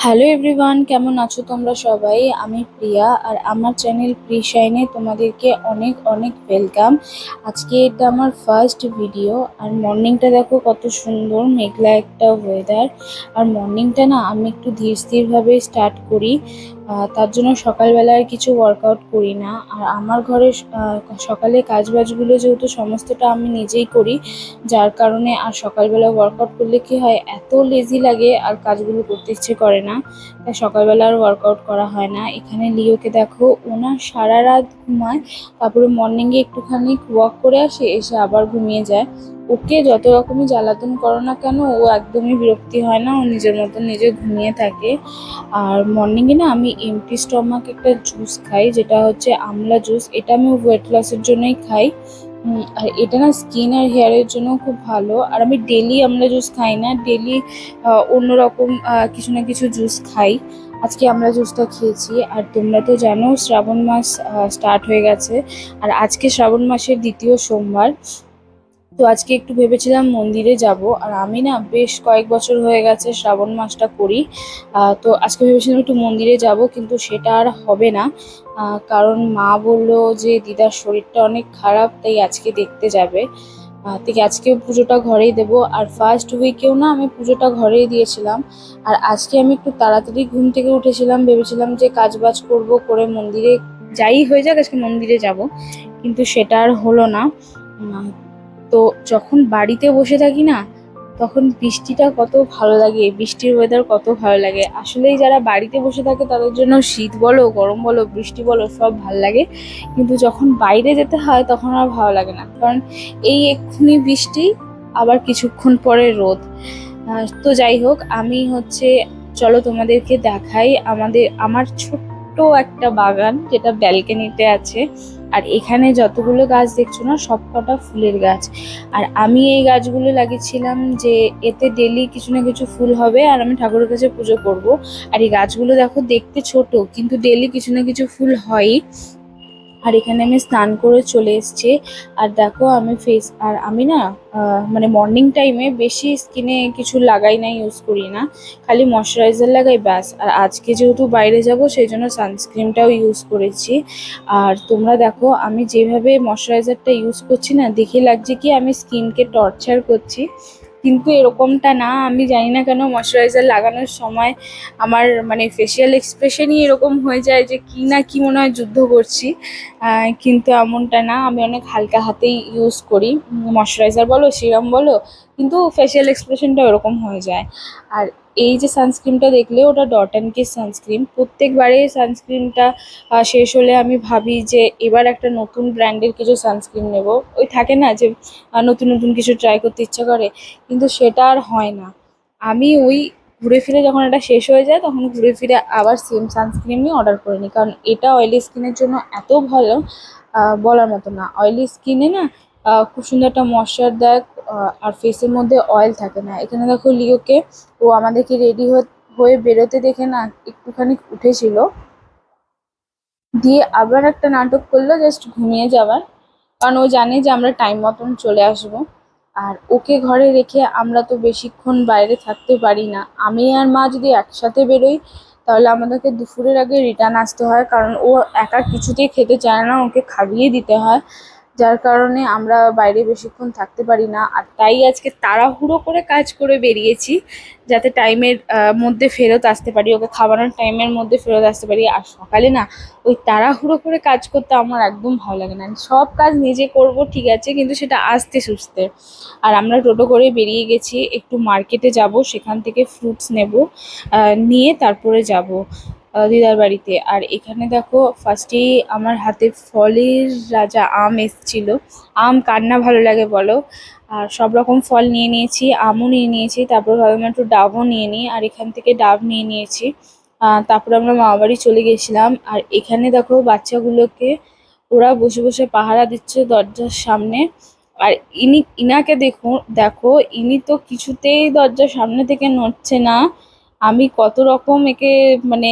Hello everyone, কেমন আছো তোমরা সবাই? আমি প্রিয়া আর আমার চ্যানেল প্রিশাইনে তোমাদেরকে অনেক অনেক ওয়েলকাম। আজকে এটা আমার ফার্স্ট ভিডিও। আর মর্নিংটা দেখো কত সুন্দর, মেঘলা একটা ওয়েদার। আর মর্নিংটা না আমি একটু ধীর স্থিরভাবে স্টার্ট করি। তার জন্য সকালবেলা আর কিছু ওয়ার্কআউট করি না। আর আমার ঘরে সকালে কাজবাজগুলো যেহেতু সমস্তটা আমি নিজেই করি, যার কারণে আর সকালবেলা ওয়ার্কআউট করলে কি হয়, এত লেজি লাগে আর কাজগুলো করতে ইচ্ছে করে না। তাই সকালবেলা আর ওয়ার্কআউট করা হয় না। এখানে লিওকে দেখো, ওনা সারা রাত ঘুমায়, তারপরে মর্নিংয়ে একটুখানি ওয়াক করে আসে, এসে আবার ঘুমিয়ে যায়। ওকে যত রকমই জ্বালাতন করো না কেন, ও একদমই বিরক্তি হয় না, ও নিজের মতন নিজে ঘুমিয়ে থাকে। আর মর্নিংয়ে না আমি এমটি স্টমাক একটা জুস খাই, যেটা হচ্ছে আমলা জুস। এটা আমি ওয়েট লসের জন্যই খাই। আর এটা না স্কিন আর হেয়ারের জন্য খুব ভালো। আর আমি ডেলি আমলা জুস খাই না, ডেলি অন্যরকম কিছু না কিছু জুস খাই। আজকে আমলা জুসটা খেয়েছি। আর তোমরা তো জানো শ্রাবণ মাস স্টার্ট হয়ে গেছে, আর আজকে শ্রাবণ মাসের দ্বিতীয় সোমবার। তো আজকে একটু ভেবেছিলাম মন্দিরে যাব। আর আমি না বেশ কয়েক বছর হয়ে গেছে শ্রাবণ মাসটা করি। তো আজকে ভেবেছিলাম একটু মন্দিরে যাব, কিন্তু সেটা আর হবে না। কারণ মা বললো যে দিদার শরীরটা অনেক খারাপ, তাই আজকে দেখতে যাবে। ঠিক আজকে পুজোটা ঘরেই দেব। আর ফার্স্ট উইকেও না আমি পুজোটা ঘরেই দিয়েছিলাম। আর আজকে আমি একটু তাড়াতাড়ি ঘুম থেকে উঠেছিলাম, ভেবেছিলাম যে কাজ বাজ করবো, করে মন্দিরে যাই হয়ে যাক আজকে মন্দিরে যাব, কিন্তু সেটা আর হলো না। উম, তো যখন বাড়িতে বসে থাকি না, তখন বৃষ্টিটা কত ভালো লাগে, বৃষ্টির ওয়েদার কত ভালো লাগে। আসলেই যারা বাড়িতে বসে থাকে তাদের জন্য শীত বলো, গরম বলো, বৃষ্টি বলো, সব ভালো লাগে। কিন্তু যখন বাইরে যেতে হয় তখন আর ভালো লাগে না, কারণ এই এক্ষুনি বৃষ্টি, আবার কিছুক্ষণ পরে রোদ। তো যাই হোক, আমি হচ্ছে, চলো তোমাদেরকে দেখাই আমার ছোট্ট একটা বাগান, যেটা ব্যালকনিতে আছে। আর এখানে যতগুলো গাছ দেখছো না, সবকটা ফুলের গাছ। আর আমি এই গাছগুলো লাগিয়েছিলাম যে এতে ডেলি কিছু না কিছু ফুল হবে, আর আমি ঠাকুরের কাছে পুজো করব। আর এই গাছগুলো দেখো দেখতে ছোট, কিন্তু ডেলি কিছু না কিছু ফুল হয়ই। আর এখানে আমি স্নান করে চলে এসেছি। আর দেখো আমি আমি না মানে মর্নিং টাইমে বেশি স্কিনে কিছু লাগাই না, ইউজ করি না, খালি ময়শ্চারাইজার লাগাই ব্যাস। আর আজকে যেহেতু বাইরে যাব, সেই জন্য সানস্ক্রিনটাও ইউজ করেছি। আর তোমরা দেখো আমি যেভাবে ময়শ্চারাইজারটা ইউজ করছি না, দেখে লাগছে কি আমি স্কিনকে টর্চার করছি, কিন্তু এরকমটা না। আমি জানি না কেন ময়শ্চারাইজার লাগানোর সময় আমার মানে ফেসিয়াল এক্সপ্রেশনই এরকম হয়ে যায় যে কি না কি মনে হয় যুদ্ধ করছি। কিন্তু এমনটা না, আমি অনেক হালকা হাতেই ইউজ করি, ময়শ্চারাইজার বলো, সিরাম বলো, কিন্তু ফেসিয়াল এক্সপ্রেশনটা ওরকম হয়ে যায়। আর এই যে সানস্ক্রিনটা দেখলে, ওটা ডট অ্যান্ড কি সানস্ক্রিন। প্রত্যেকবারে সানস্ক্রিনটা শেষ হলে আমি ভাবি যে এবার একটা নতুন ব্র্যান্ডের কিছু সানস্ক্রিন নেব। ওই থাকে না যে নতুন নতুন কিছু ট্রাই করতে ইচ্ছা করে, কিন্তু সেটা আর হয় না। আমি ওই ঘুরে ফিরে যখন এটা শেষ হয়ে যায়, তখন ঘুরে ফিরে আবার সেম সানস্ক্রিনই অর্ডার করে নিই, কারণ এটা অয়েলি স্কিনের জন্য এত ভালো, বলার মতো না। অয়েলি স্কিনে না খুব সুন্দর একটা ময়শ্চার দেয়, আর ফেসের মধ্যে অয়েল থাকে না। এখানে দেখো লিওকে, ও আমাদেরকে রেডি হয়ে বেরোতে দেখে না একটুখানি উঠেছিল, দিয়ে আবার একটা নাটক করলো জাস্ট ঘুমিয়ে যাওয়ার, কারণ ও জানে যে আমরা টাইম মতন চলে আসব। আর ওকে ঘরে রেখে আমরা তো বেশিক্ষণ বাইরে থাকতে পারি না। আমি আর মা যদি একসাথে বেরোই, তাহলে আমাদেরকে দুপুরের আগে রিটার্ন আসতে হয়, কারণ ও একা কিছুতেই খেতে চায় না, ওকে খাইয়ে দিতে হয়। যার কারণে আমরা বাইরে বেশিক্ষণ থাকতে পারি না। আর তাই আজকে তাড়াহুড়ো করে কাজ করে বেরিয়েছি, যাতে টাইমের মধ্যে ফেরত আসতে পারি, ওকে খাওয়ানোর টাইমের মধ্যে ফেরত আসতে পারি। আর সকালে না ওই তাড়াহুড়ো করে কাজ করতে আমার একদম ভালো লাগে না। সব কাজ নিজে করব ঠিক আছে, কিন্তু সেটা আস্তে সুস্তে। আর আমরা টোটো করে বেরিয়ে গেছি, একটু মার্কেটে যাব, সেখান থেকে ফ্রুটস নেব, নিয়ে তারপরে যাব দিদার বাড়িতে। আর এখানে দেখো ফার্স্টেই আমার হাতে ফলের রাজা আম এসছিল। আম কার না ভালো লাগে বলো। আর সব রকম ফল নিয়ে নিয়েছি, আমও নিয়ে নিয়েছি, তারপর ভাবলাম একটু ডাবও নিয়ে নিই, আর এখান থেকে ডাব নিয়ে নিয়েছি। তারপরে আমরা মামা বাড়ি চলে গেছিলাম। আর এখানে দেখো বাচ্চাগুলোকে ওরা বসে বসে পাহারা দিচ্ছে দরজার সামনে। আর ইনাকে দেখো দেখো, ইনি তো কিছুতেই দরজার সামনে থেকে নড়ছে না। আমি কত রকম একে মানে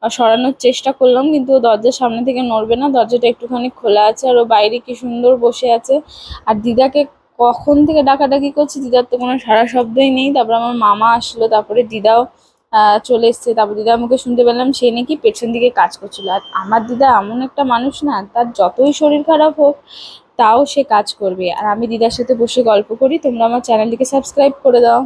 সরানোর চেষ্টা করলাম, কিন্তু ও দরজার সামনে থেকে নড়বে না। দরজাটা একটুখানি খোলা আছে, আর ও বাইরে কি সুন্দর বসে আছে। আর দিদাকে কখন থেকে ডাকাডাকি করছি, দিদার তো কোনো সাড়া শব্দই নেই। তারপর আমার মামা আসলো, তারপরে দিদাও চলে এসছে। তারপর দিদার মুখে শুনতে পেলাম সে নাকি পেছন দিকে কাজ করছিল। আর আমার দিদা এমন একটা মানুষ না, তার যতই শরীর খারাপ হোক তাও সে কাজ করবে। আর আমি দিদার সাথে বসে গল্প করি। তোমরা আমার চ্যানেলটিকে সাবস্ক্রাইব করে দাও।